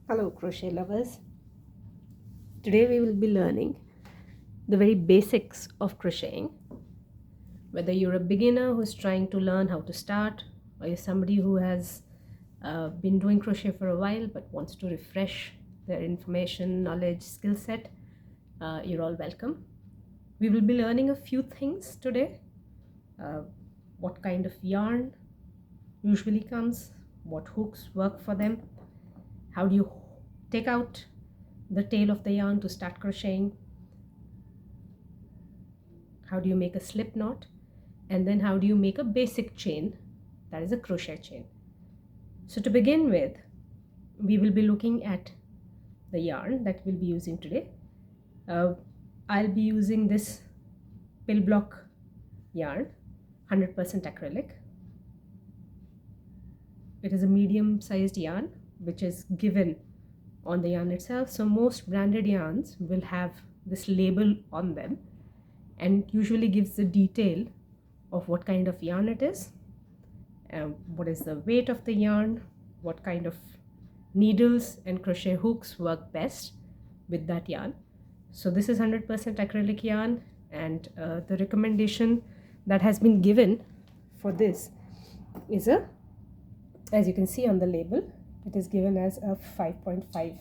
Hello crochet lovers. Today we will be learning the very basics of crocheting. Whether you're a beginner who's trying to learn how to start, or you're somebody who has been doing crochet for a while but wants to refresh their information, knowledge, skill set, you're all welcome. We will be learning a few things today. What kind of yarn usually comes, what hooks work for them, how do you take out the tail of the yarn to start crocheting, how do you make a slip knot, and then how do you make a basic chain, that is a crochet chain. So to begin with, we will be looking at the yarn that we'll be using today. I'll be using this pill block yarn, 100% acrylic. It is a medium sized yarn which is given on the yarn itself. So most branded yarns will have this label on them and usually gives the detail of what kind of yarn it is, what is the weight of the yarn, what kind of needles and crochet hooks work best with that yarn. So this is 100% acrylic yarn, and the recommendation that has been given for this is as you can see on the label, it is given as a 5.5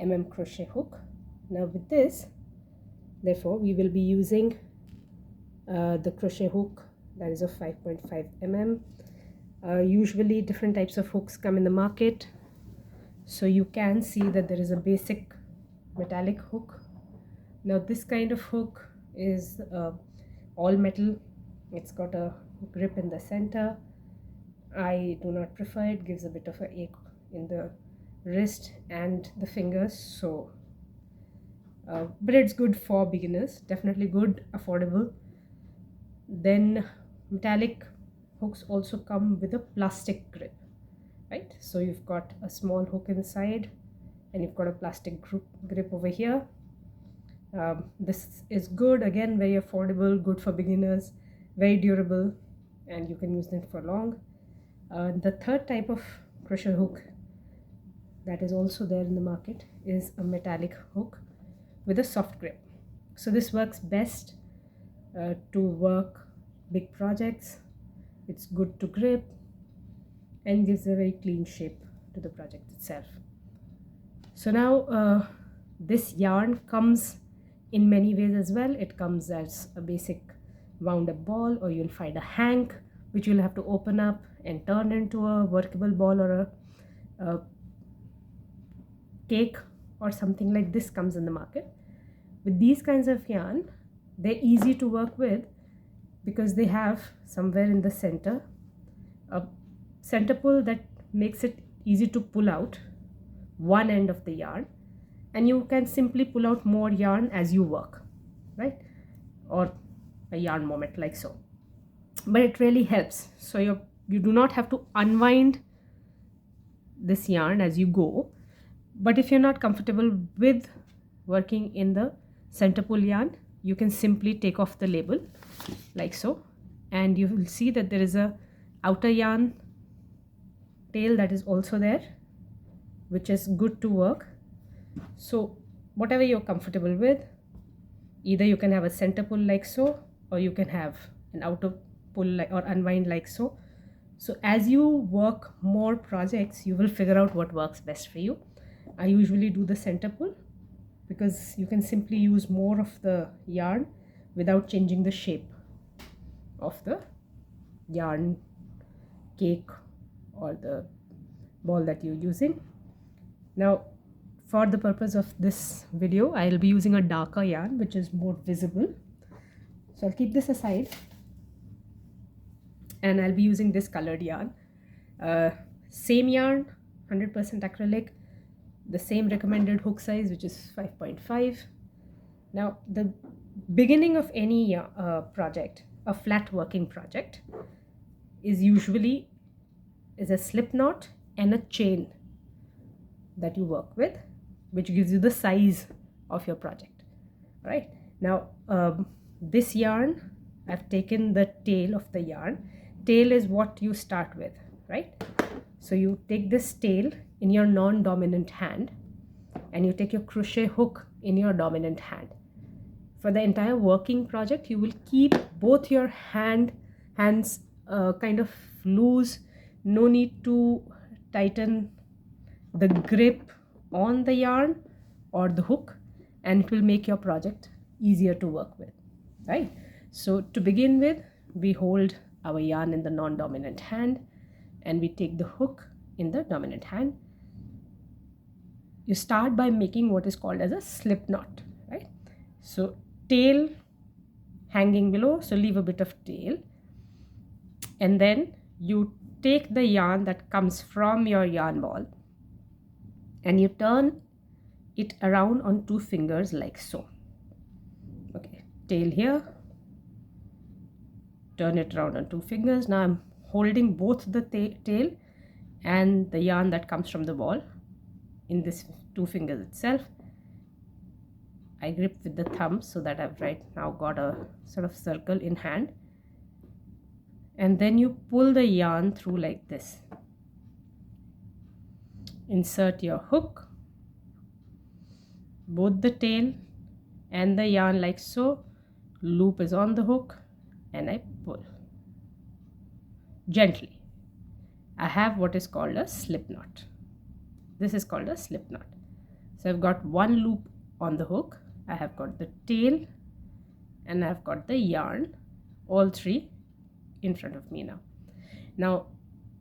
mm crochet hook. Now with this, therefore, we will be using the crochet hook that is of 5.5 mm. Usually different types of hooks come in the market. So you can see that there is a basic metallic hook. Now this kind of hook is all metal. It's got a grip in the center. I do not prefer it, gives a bit of an ache in the wrist and the fingers. So but it's good for beginners, definitely good, affordable. Then metallic hooks also come with a plastic grip, right? So you've got a small hook inside and you've got a plastic grip over here. This is good, again very affordable, good for beginners, very durable, and you can use them for long. The third type of crochet hook that is also there in the market is a metallic hook with a soft grip. So this works best to work big projects. It's good to grip and gives a very clean shape to the project itself. So now this yarn comes in many ways as well. It comes as a basic wound up ball, or you'll find a hank which you'll have to open up and turn into a workable ball, or a cake or something like this comes in the market. With these kinds of yarn, they're easy to work with because they have somewhere in the center a center pull that makes it easy to pull out one end of the yarn, and you can simply pull out more yarn as you work, right? Or a yarn moment like so. But it really helps. So you do not have to unwind this yarn as you go. But if you're not comfortable with working in the center pull yarn, you can simply take off the label like so, and you will see that there is a outer yarn tail that is also there, which is good to work. So whatever you're comfortable with, either you can have a center pull like so, or you can have an outer pull or unwind like so. So as you work more projects, you will figure out what works best for you. I usually do the center pull because you can simply use more of the yarn without changing the shape of the yarn cake or the ball that you're using. Now for the purpose of this video, I'll be using a darker yarn which is more visible. So I'll keep this aside and I'll be using this colored yarn. Same yarn, 100% acrylic, the same recommended hook size, which is 5.5. Now the beginning of any project, a flat working project, is usually a slip knot and a chain that you work with, which gives you the size of your project. Right now, this yarn, I've taken the tail of the yarn. Tail is what you start with, right? So you take this tail in your non-dominant hand and you take your crochet hook in your dominant hand. For the entire working project, you will keep both your hands kind of loose. No need to tighten the grip on the yarn or the hook, and it will make your project easier to work with, right? So to begin with, we hold our yarn in the non-dominant hand and we take the hook in the dominant hand. You start by making what is called as a slip knot, right? So tail hanging below, so leave a bit of tail, and then you take the yarn that comes from your yarn ball and you turn it around on 2 fingers like so. Okay, tail here, turn it around on 2 fingers. Now I'm holding both the tail and the yarn that comes from the ball in this 2 fingers itself. I grip with the thumb so that I've right now got a sort of circle in hand, and then you pull the yarn through like this. Insert your hook, both the tail and the yarn like so. Loop is on the hook and I pull gently. I have what is called a slip knot. This is called a slip knot. So I've got one loop on the hook, I have got the tail, and I've got the yarn, all 3 in front of me now. Now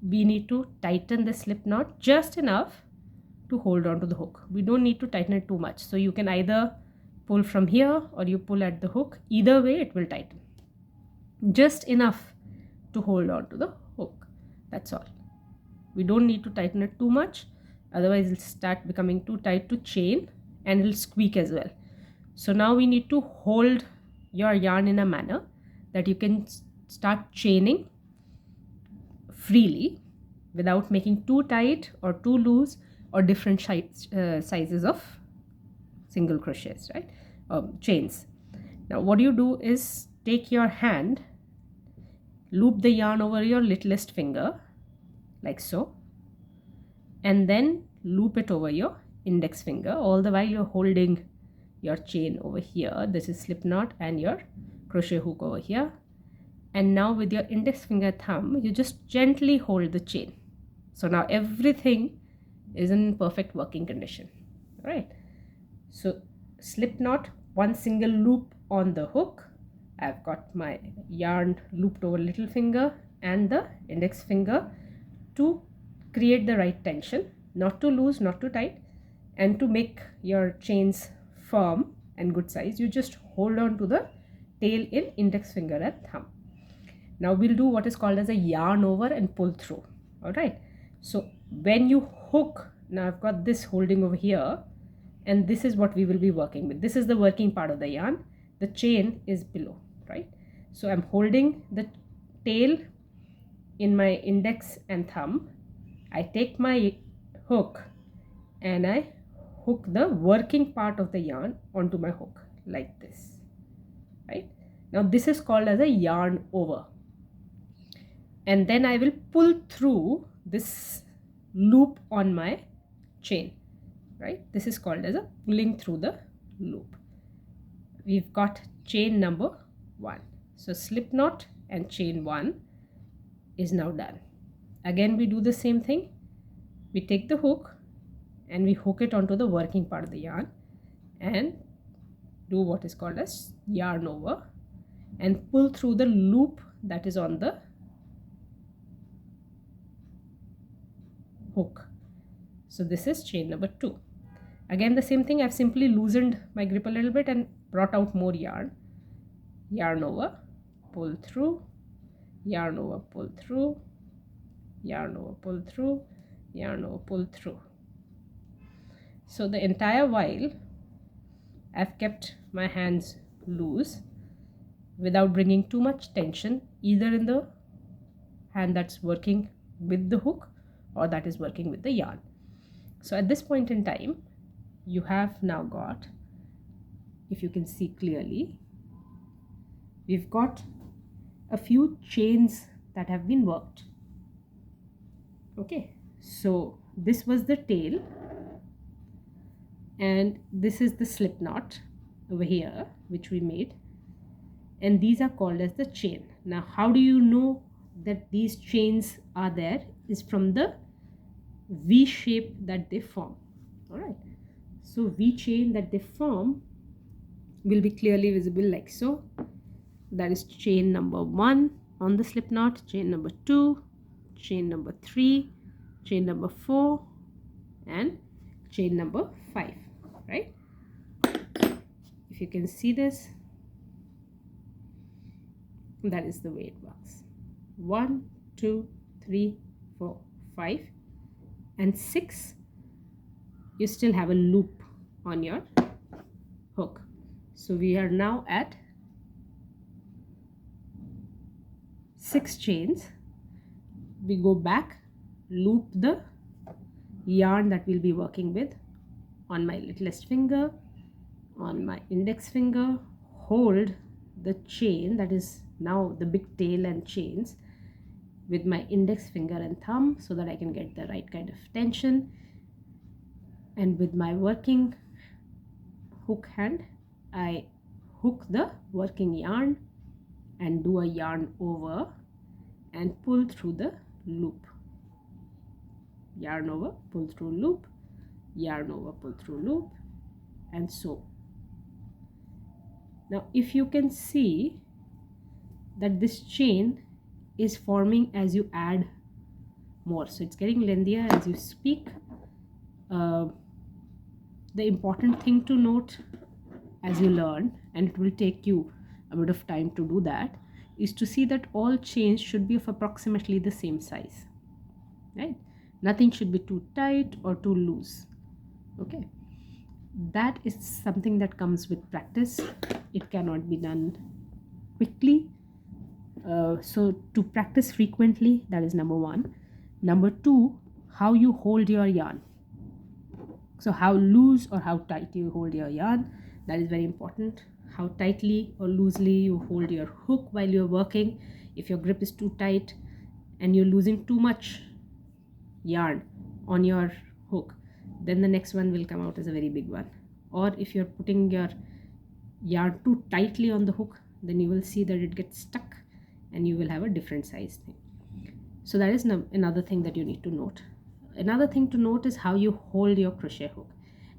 we need to tighten the slip knot just enough to hold on to the hook. We don't need to tighten it too much. So you can either pull from here or you pull at the hook. Either way it will tighten. Just enough to hold on to the hook. That's all. We don't need to tighten it too much. Otherwise it'll start becoming too tight to chain and it'll squeak as well. So now we need to hold your yarn in a manner that you can start chaining freely without making too tight or too loose or different sizes of single crochets, right? Chains. Now what you do is take your hand, loop the yarn over your littlest finger like so, and then loop it over your index finger, all the while you're holding your chain over here. This is slip knot and your crochet hook over here. And now with your index finger thumb, you just gently hold the chain. So now everything is in perfect working condition, right? So slip knot, one single loop on the hook. I've got my yarn looped over little finger and the index finger to create the right tension, not too loose, not too tight. And to make your chains firm and good size, you just hold on to the tail in index finger and thumb. Now we'll do what is called as a yarn over and pull through. All right, so when you hook, now I've got this holding over here, and this is what we will be working with. This is the working part of the yarn. The chain is below, right? So I'm holding the tail in my index and thumb. I take my hook and I hook the working part of the yarn onto my hook like this, right? Now this is called as a yarn over, and then I will pull through this loop on my chain, right? This is called as a pulling through the loop. We've got chain number 1. So slip knot and chain 1 is now done. Again we do the same thing. We take the hook and we hook it onto the working part of the yarn and do what is called as yarn over and pull through the loop that is on the hook. So this is chain number 2. Again the same thing, I've simply loosened my grip a little bit and brought out more yarn. Yarn over, pull through, yarn over, pull through, yarn over, pull through, yarn over, pull through. So the entire while I've kept my hands loose without bringing too much tension either in the hand that's working with the hook or that is working with the yarn. So at this point in time, you have now got, if you can see clearly, we've got a few chains that have been worked. Okay, So this was the tail, and this is the slip knot over here which we made, and these are called as the chain. Now how do you know that these chains are there? Is from the V shape that they form. All right, so V chain that they form will be clearly visible like so. That is chain number 1 on the slip knot, chain number 2, chain number 3, chain number 4, and chain number 5, right? If you can see this, that is the way it works. 1, 2, 3, 4, 5, and 6. You still have a loop on your hook. So we are now at 6 chains. We go back, loop the yarn that we'll be working with on my littlest finger, on my index finger, hold the chain that is now the big tail and chains with my index finger and thumb so that I can get the right kind of tension, and with my working hook hand I hook the working yarn and do a yarn over and pull through the loop. Yarn over, pull through loop, yarn over, pull through loop, and so. Now if you can see that this chain is forming as you add more, so it's getting lengthier as you speak. The important thing to note as you learn, and it will take you a bit of time to do that, is to see that all chains should be of approximately the same size, right? Nothing should be too tight or too loose. Okay, that is something that comes with practice. It cannot be done quickly. So to practice frequently, that is number 1. Number 2, how you hold your yarn. So how loose or how tight you hold your yarn, that is very important. How tightly or loosely you hold your hook while you're working. If your grip is too tight and you're losing too much yarn on your hook, then the next one will come out as a very big one. Or if you're putting your yarn too tightly on the hook, then you will see that it gets stuck and you will have a different size thing. So that is another thing that you need to note. Another thing to note is how you hold your crochet hook,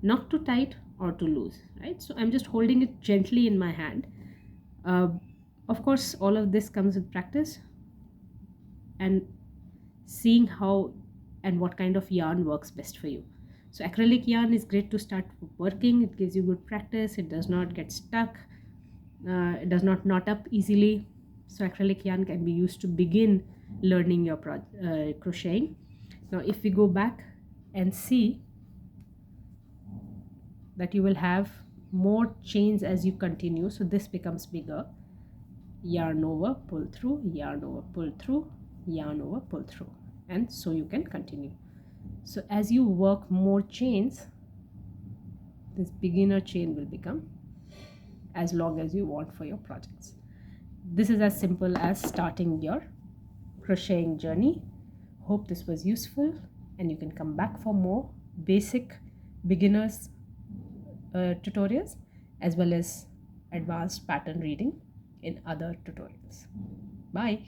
not too tight or too loose, right? So I'm just holding it gently in my hand. Of course, all of this comes with practice and seeing how and what kind of yarn works best for you. So acrylic yarn is great to start working. It gives you good practice. It does not get stuck. It does not knot up easily. So acrylic yarn can be used to begin learning your crocheting. Now if we go back and see that you will have more chains as you continue, so this becomes bigger. Yarn over, pull through, yarn over, pull through, yarn over, pull through, and so you can continue. So as you work more chains, this beginner chain will become as long as you want for your projects. This is as simple as starting your crocheting journey. Hope this was useful, and you can come back for more basic beginners tutorials as well as advanced pattern reading in other tutorials. Bye.